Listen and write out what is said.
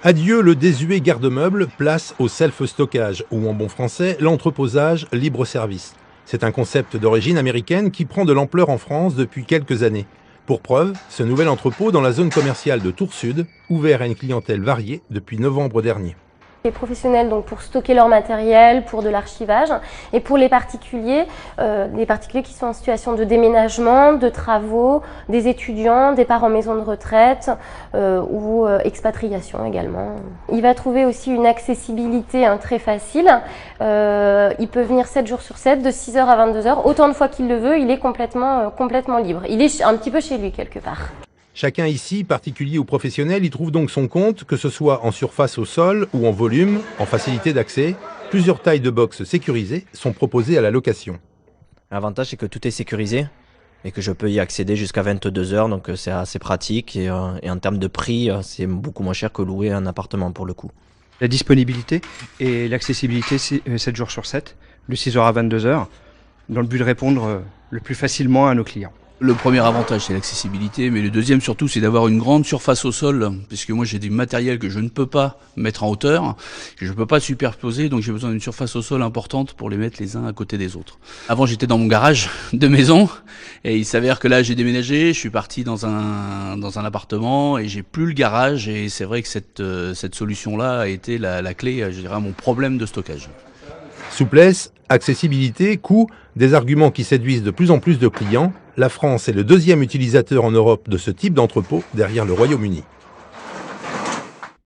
Adieu le désuet garde-meuble, place au self-stockage, ou en bon français, l'entreposage libre-service. C'est un concept d'origine américaine qui prend de l'ampleur en France depuis quelques années. Pour preuve, ce nouvel entrepôt dans la zone commerciale de Tours Sud, ouvert à une clientèle variée depuis novembre dernier. Les professionnels donc pour stocker leur matériel, pour de l'archivage, et pour les particuliers qui sont en situation de déménagement, de travaux, des étudiants, départs en maison de retraite ou expatriation également. Il va trouver aussi une accessibilité très facile. Il peut venir 7 jours sur 7, de 6h à 22h, autant de fois qu'il le veut, il est complètement libre. Il est un petit peu chez lui quelque part. Chacun ici, particulier ou professionnel, y trouve donc son compte, que ce soit en surface au sol ou en volume, en facilité d'accès. Plusieurs tailles de box sécurisées sont proposées à la location. L'avantage, c'est que tout est sécurisé et que je peux y accéder jusqu'à 22h, donc c'est assez pratique et en termes de prix, c'est beaucoup moins cher que louer un appartement pour le coup. La disponibilité et l'accessibilité 7 jours sur 7, de 6h à 22h, dans le but de répondre le plus facilement à nos clients. Le premier avantage, c'est l'accessibilité, mais le deuxième surtout, c'est d'avoir une grande surface au sol, puisque moi j'ai du matériel que je ne peux pas mettre en hauteur, que je ne peux pas superposer, donc j'ai besoin d'une surface au sol importante pour les mettre les uns à côté des autres. Avant, j'étais dans mon garage de maison, et il s'avère que là j'ai déménagé, je suis parti dans un appartement, et j'ai plus le garage, et c'est vrai que cette solution-là a été la clé, je dirais, à mon problème de stockage. Souplesse, accessibilité, coût, des arguments qui séduisent de plus en plus de clients. La France est le deuxième utilisateur en Europe de ce type d'entrepôt derrière le Royaume-Uni.